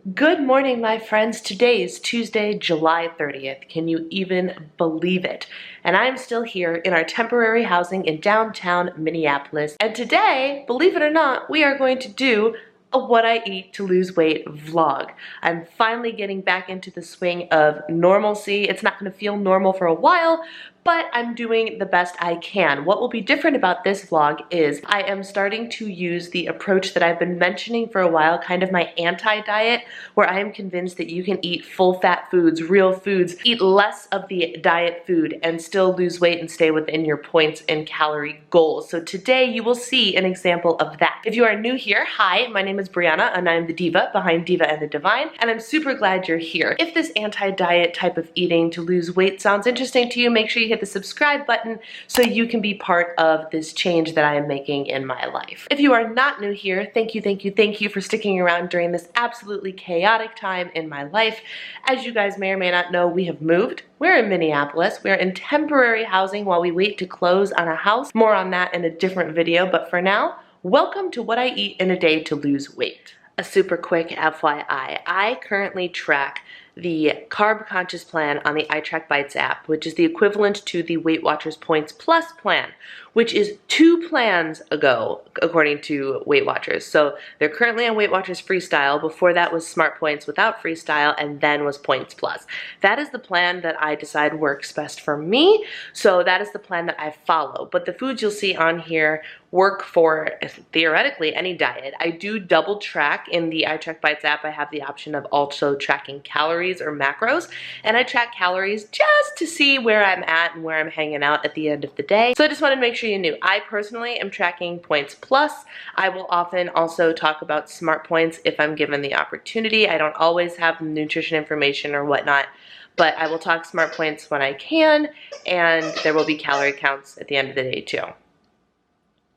Good morning, my friends. Today is Tuesday, July 30th. Can you even believe it? And I'm still here in our temporary housing in downtown Minneapolis. And today, believe it or not, we are going to do a what I eat to lose weight vlog. I'm finally getting back into the swing of normalcy. It's not going to feel normal for a while, but I'm doing the best I can. What will be different about this vlog is I am starting to use the approach that I've been mentioning for a while, kind of my anti-diet, where I am convinced that you can eat full-fat foods, real foods, eat less of the diet food, and still lose weight and stay within your points and calorie goals. So today you will see an example of that. If you are new here, hi, my name is Brianna, and I'm the Diva behind Diva and the Divine, and I'm super glad you're here. If this anti-diet type of eating to lose weight sounds interesting to you, make sure you hit the subscribe button so you can be part of this change that I am making in my life. If you are not new here, thank you for sticking around during this absolutely chaotic time in my life. As you guys may or may not know, we have moved. We're in Minneapolis. We're in temporary housing while we wait to close on a house. More on that in a different video, but for now, welcome to what I eat in a day to lose weight. A super quick FYI, I currently track the Carb Conscious plan on the itrackbites app, which is the equivalent to the Weight Watchers Points Plus plan, which is 2 plans ago, according to Weight Watchers. So they're currently on Weight Watchers Freestyle. Before that was Smart Points without Freestyle, and then was Points Plus. That is the plan that I decide works best for me, so that is the plan that I follow. But the foods you'll see on here work for, theoretically, any diet. I do double track in the itrackbites app. I have the option of also tracking calories or macros, and I track calories just to see where I'm at and where I'm hanging out at the end of the day. So I just wanted to make sure you knew. I personally am tracking Points Plus. I will often also talk about Smart Points if I'm given the opportunity. I don't always have nutrition information or whatnot, but I will talk Smart Points when I can, and there will be calorie counts at the end of the day too.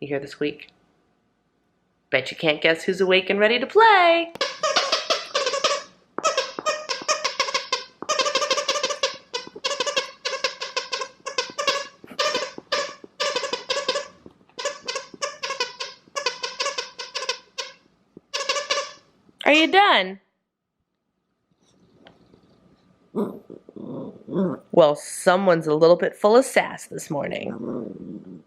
You hear the squeak? Bet you can't guess who's awake and ready to play. Are you done? Well, someone's a little bit full of sass this morning.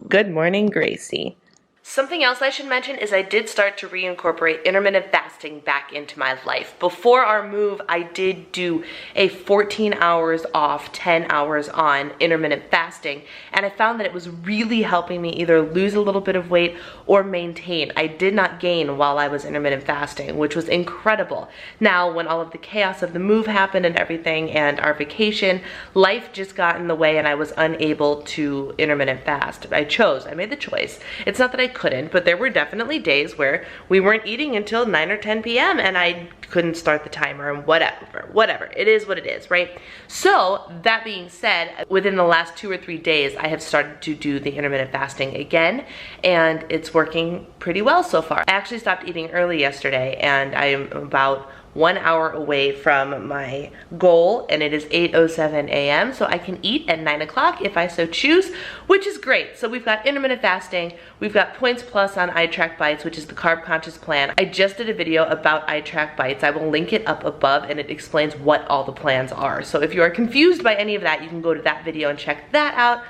Good morning, Gracie. Something else I should mention is I did start to reincorporate intermittent fasting back into my life. Before our move, I did do a 14 hours off, 10 hours on intermittent fasting, and I found that it was really helping me either lose a little bit of weight or maintain. I did not gain while I was intermittent fasting, which was incredible. Now, when all of the chaos of the move happened and everything and our vacation, life just got in the way and I was unable to intermittent fast. I made the choice. It's not that I couldn't, but there were definitely days where we weren't eating until 9 or 10 p.m. and I couldn't start the timer and whatever. It is what it is, right? So that being said, within the last 2 or 3 days, I have started to do the intermittent fasting again, and it's working pretty well so far. I actually stopped eating early yesterday, and I am about 1 hour away from my goal, and it is 8:07 a.m. so I can eat at 9 o'clock if I so choose, which is great. So we've got intermittent fasting, we've got Points Plus on itrackbites, which is the Carb Conscious plan. I just did a video about itrackbites. I will link it up above, and it explains what all the plans are. So if you are confused by any of that, you can go to that video and check that out.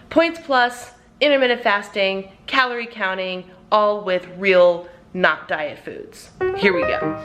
Points Plus, intermittent fasting, calorie counting, all with real, not diet foods. Here we go.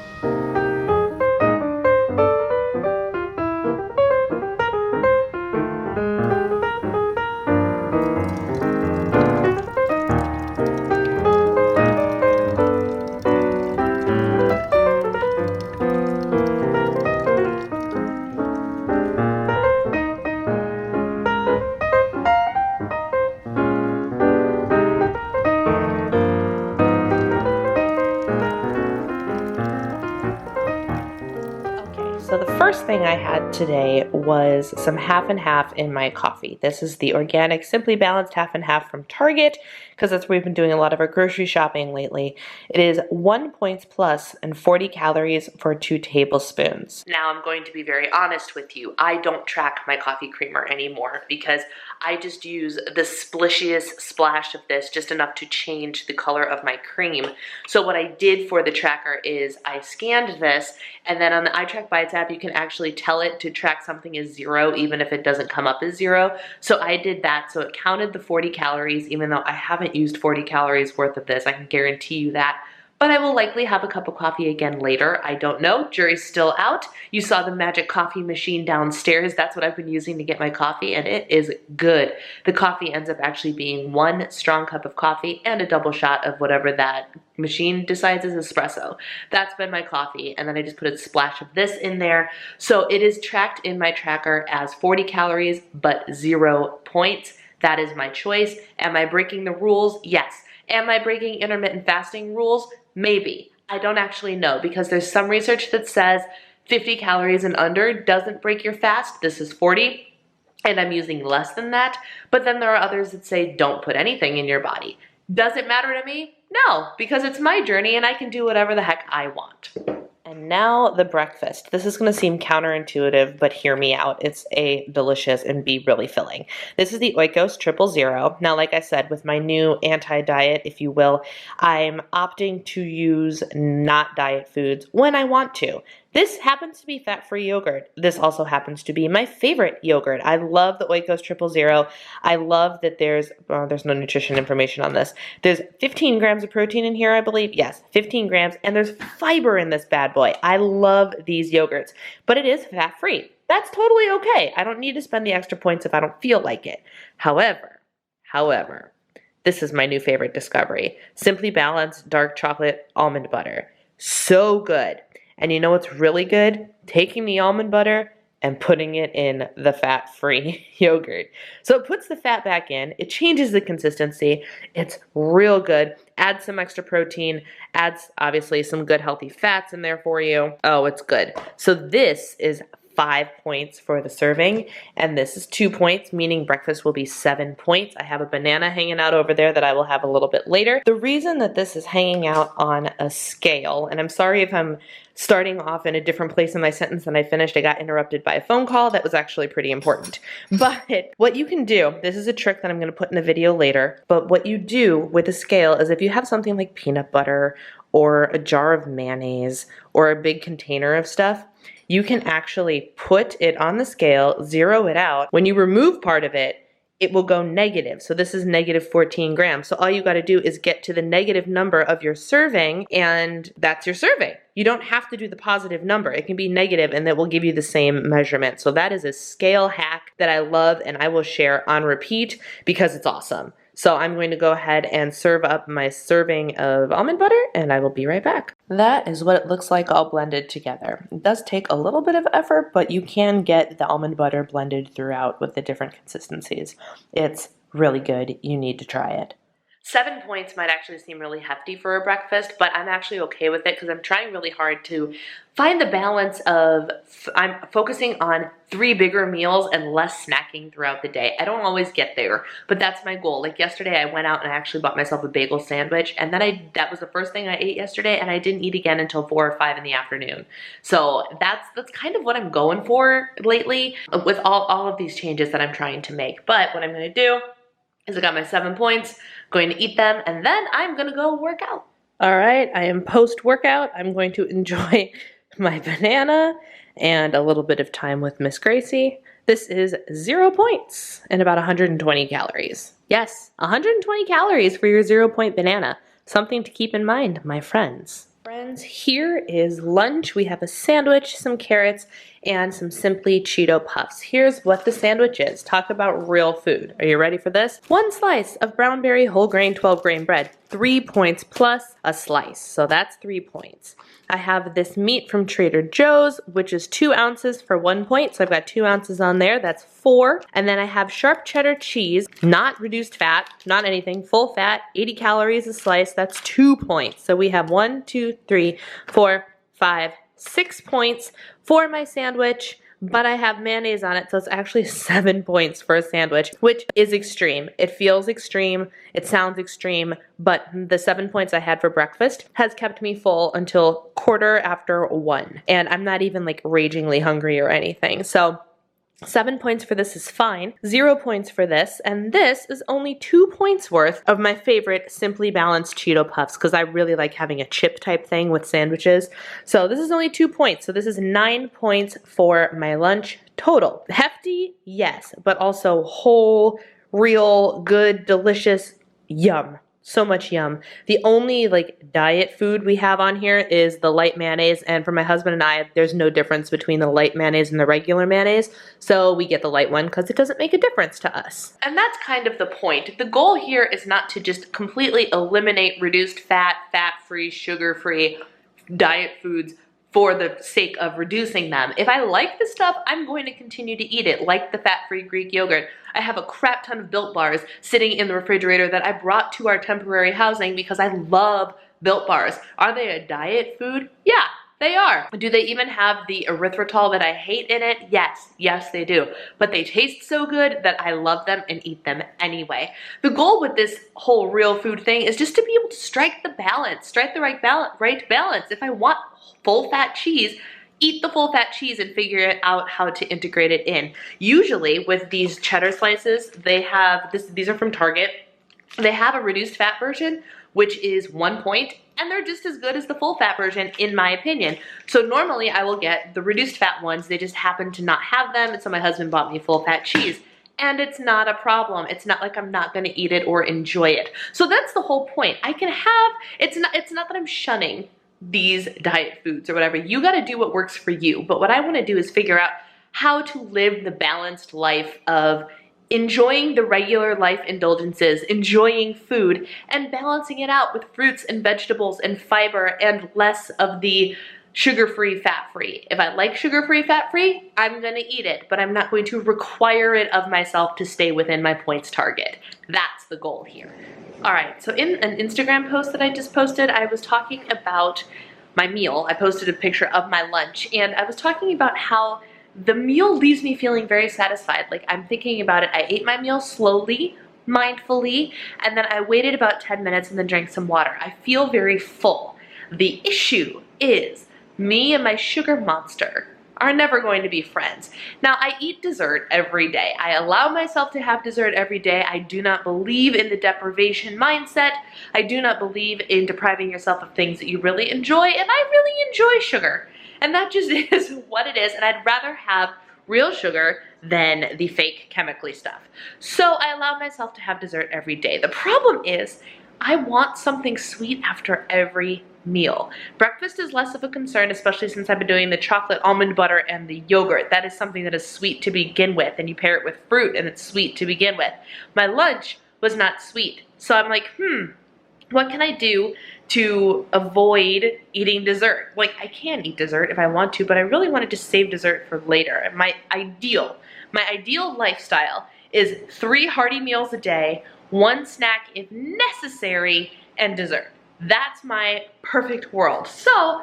So the first thing I had today was some half and half in my coffee. This is the organic Simply Balanced half and half from Target. because that's where we've been doing a lot of our grocery shopping lately. It is 1 point plus and 40 calories for 2 tablespoons. Now I'm going to be very honest with you. I don't track my coffee creamer anymore because I just use the splishiest splash of this, just enough to change the color of my cream. So what I did for the tracker is I scanned this, and then on the itrackbites app, you can actually tell it to track something as 0, even if it doesn't come up as 0. So I did that, so it counted the 40 calories, even though I haven't used 40 calories worth of this, I can guarantee you that. But I will likely have a cup of coffee again later. I don't know. Jury's still out. You saw the magic coffee machine downstairs. That's what I've been using to get my coffee, and it is good. The coffee ends up actually being 1 strong cup of coffee and a double shot of whatever that machine decides is espresso. That's been my coffee, and then I just put a splash of this in there. So it is tracked in my tracker as 40 calories, but 0 points. That is my choice. Am I breaking the rules? Yes. Am I breaking intermittent fasting rules? Maybe. I don't actually know, because there's some research that says 50 calories and under doesn't break your fast. This is 40, and I'm using less than that. But then there are others that say don't put anything in your body. Does it matter to me? No, because it's my journey and I can do whatever the heck I want. And now the breakfast. This is going to seem counterintuitive, but hear me out. It's delicious and be really filling. This is the Oikos 000. Now, like I said, with my new anti-diet, if you will, I'm opting to use not diet foods when I want to. This happens to be fat-free yogurt. This also happens to be my favorite yogurt. I love the Oikos 000. I love that there's no nutrition information on this. There's 15 grams of protein in here, I believe. Yes, 15 grams. And there's fiber in this bad boy. I love these yogurts. But it is fat-free. That's totally okay. I don't need to spend the extra points if I don't feel like it. However, this is my new favorite discovery. Simply Balanced dark chocolate almond butter. So good. And you know what's really good? Taking the almond butter and putting it in the fat-free yogurt. So it puts the fat back in, it changes the consistency, it's real good, adds some extra protein, adds obviously some good healthy fats in there for you. Oh, it's good. So this is 5 points for the serving, and this is 2 points, meaning breakfast will be 7 points. I have a banana hanging out over there that I will have a little bit later. The reason that this is hanging out on a scale, and I'm sorry if I'm starting off in a different place in my sentence than I finished. I got interrupted by a phone call that was actually pretty important. But what you can do, this is a trick that I'm going to put in a video later, but what you do with a scale is if you have something like peanut butter or a jar of mayonnaise or a big container of stuff, you can actually put it on the scale, zero it out. When you remove part of it, it will go negative. So this is negative 14 grams. So all you got to do is get to the negative number of your serving, and that's your serving. You don't have to do the positive number. It can be negative and that will give you the same measurement. So that is a scale hack that I love and I will share on repeat because it's awesome. So I'm going to go ahead and serve up my serving of almond butter, and I will be right back. That is what it looks like all blended together. It does take a little bit of effort, but you can get the almond butter blended throughout with the different consistencies. It's really good. You need to try it. 7 points might actually seem really hefty for a breakfast, but I'm actually okay with it because I'm trying really hard to find the balance of, I'm focusing on 3 bigger meals and less snacking throughout the day. I don't always get there, but that's my goal. Like yesterday, I went out and I actually bought myself a bagel sandwich, and then that was the first thing I ate yesterday, and I didn't eat again until 4 or 5 in the afternoon. So that's kind of what I'm going for lately with all of these changes that I'm trying to make. But what I'm going to do is I got my 7 points, going to eat them, and then I'm going to go work out. All right, I am post-workout. I'm going to enjoy my banana and a little bit of time with Miss Gracie. This is 0 points and about 120 calories. Yes, 120 calories for your 0 point banana. Something to keep in mind, my friends. Friends, here is lunch. We have a sandwich, some carrots, and some Simply Cheeto Puffs. Here's what the sandwich is. Talk about real food. Are you ready for this? 1 slice of brown berry whole grain 12 grain bread. 3 points plus a slice. So that's 3 points. I have this meat from Trader Joe's, which is 2 ounces for 1 point. So I've got 2 ounces on there. That's 4. And then I have sharp cheddar cheese, not reduced fat, not anything, full fat, 80 calories a slice. That's 2 points. So we have 1, 2, 3, 4, 5, 6 points for my sandwich, but I have mayonnaise on it, so it's actually 7 points for a sandwich, which is extreme. It feels extreme, it sounds extreme, but the 7 points I had for breakfast has kept me full until 1:15, and I'm not even like ragingly hungry or anything. So 7 points for this is fine, 0 points for this, and this is only 2 points worth of my favorite Simply Balanced Cheeto Puffs, because I really like having a chip type thing with sandwiches. So this is only 2 points, so this is 9 points for my lunch total. Hefty, yes, but also whole, real, good, delicious, yum. So much yum. The only like diet food we have on here is the light mayonnaise, and for my husband and I, there's no difference between the light mayonnaise and the regular mayonnaise, so we get the light one because it doesn't make a difference to us. And that's kind of the point. The goal here is not to just completely eliminate reduced fat, fat-free, sugar-free diet foods for the sake of reducing them. If I like the stuff, I'm going to continue to eat it, like the fat-free Greek yogurt. I have a crap ton of Built Bars sitting in the refrigerator that I brought to our temporary housing because I love Built Bars. Are they a diet food? Yeah, they are. Do they even have the erythritol that I hate in it? Yes, yes they do. But they taste so good that I love them and eat them anyway. The goal with this whole real food thing is just to be able to strike the balance, strike the right balance. If I want full fat cheese, eat the full fat cheese and figure out how to integrate it in. Usually with these cheddar slices, they have this, these are from Target. They have a reduced fat version, which is 1 point, and they're just as good as the full fat version in my opinion. So normally I will get the reduced fat ones, they just happen to not have them, and so my husband bought me full fat cheese. And it's not a problem. It's not like I'm not gonna eat it or enjoy it. So that's the whole point. I can have, it's not that I'm shunning these diet foods or whatever. You gotta do what works for you. But what I wanna do is figure out how to live the balanced life of enjoying the regular life indulgences, enjoying food, and balancing it out with fruits and vegetables and fiber and less of the sugar-free, fat-free. If I like sugar-free, fat-free, I'm gonna eat it, but I'm not going to require it of myself to stay within my points target. That's the goal here. All right, so in an Instagram post that I just posted, I was talking about my meal. I posted a picture of my lunch, and I was talking about how the meal leaves me feeling very satisfied. Like I'm thinking about it, I ate my meal slowly, mindfully, and then I waited about 10 minutes and then drank some water. I feel very full. The issue is me and my sugar monster are never going to be friends. Now, I eat dessert every day. I allow myself to have dessert every day. I do not believe in the deprivation mindset. I do not believe in depriving yourself of things that you really enjoy, and I really enjoy sugar. And that just is what it is, and I'd rather have real sugar than the fake chemically stuff. So I allow myself to have dessert every day. The problem is, I want something sweet after every meal. Breakfast is less of a concern, especially since I've been doing the chocolate almond butter and the yogurt. That is something that is sweet to begin with, and you pair it with fruit and it's sweet to begin with. My lunch was not sweet, so I'm like, what can I do to avoid eating dessert? Like, I can eat dessert if I want to, but I really wanted to save dessert for later. My ideal lifestyle is 3 hearty meals a day, 1 snack if necessary, and dessert. That's my perfect world. So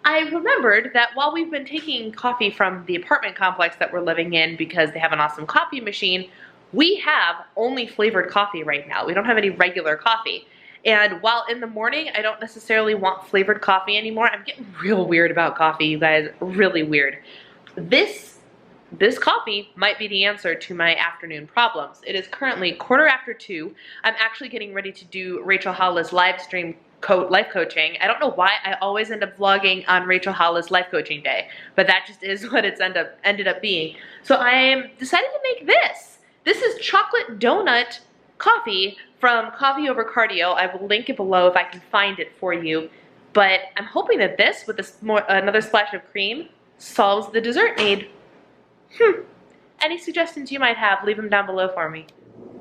I remembered that while we've been taking coffee from the apartment complex that we're living in because they have an awesome coffee machine, we have only flavored coffee right now. We don't have any regular coffee. And while in the morning, I don't necessarily want flavored coffee anymore. I'm getting real weird about coffee, you guys, really weird. This coffee might be the answer to my afternoon problems. It is currently 2:15. I'm actually getting ready to do Rachel Hollis live stream life coaching. I don't know why I always end up vlogging on Rachel Hollis life coaching day, but that just is what it's ended up being. So I am decided to make this. This is chocolate donut coffee from Coffee Over Cardio. I will link it below if I can find it for you. But I'm hoping that this, with another splash of cream, solves the dessert need. Any suggestions you might have, leave them down below for me.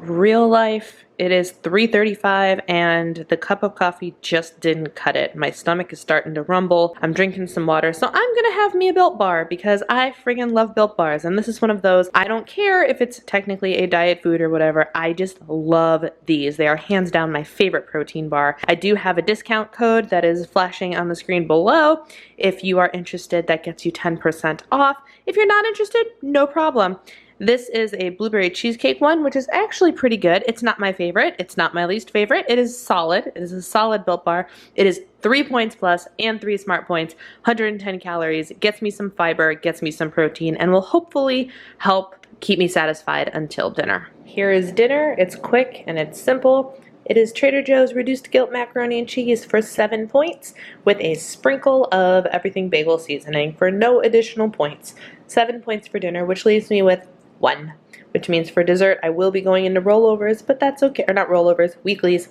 Real life, it is 3:35 and the cup of coffee just didn't cut it. My stomach is starting to rumble. I'm drinking some water, so I'm gonna have me a Built Bar because I friggin' love Built Bars. And this is one of those, I don't care if it's technically a diet food or whatever, I just love these. They are hands down my favorite protein bar. I do have a discount code that is flashing on the screen below. If you are interested, that gets you 10% off. If you're not interested, no problem. This is a blueberry cheesecake one, which is actually pretty good. It's not my favorite. It's not my least favorite. It is solid. It is a solid Built Bar. It is 3 points plus and 3 smart points, 110 calories. It gets me some fiber, it gets me some protein, and will hopefully help keep me satisfied until dinner. Here is dinner. It's quick and it's simple. It is Trader Joe's Reduced Guilt Macaroni and Cheese for 7 points with a sprinkle of everything bagel seasoning for no additional points. 7 points for dinner, which leaves me with 1, which means for dessert I will be going into rollovers, but that's okay, or not rollovers, weeklies,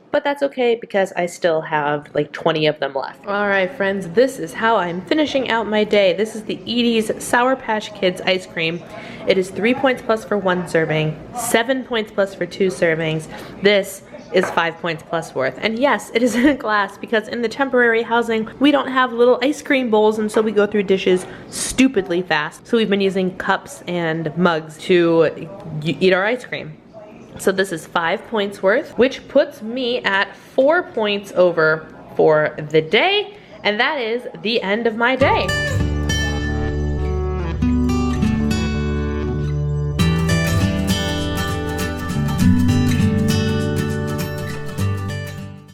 but that's okay because I still have like 20 of them left. Alright friends, this is how I'm finishing out my day. This is the Edie's Sour Patch Kids ice cream. It is 3 points plus for 1 serving, 7 points plus for 2 servings. This is 5 points plus worth. And yes, it is in a glass because in the temporary housing, we don't have little ice cream bowls, and so we go through dishes stupidly fast. So we've been using cups and mugs to eat our ice cream. So this is 5 points worth, which puts me at 4 points over for the day. And that is the end of my day.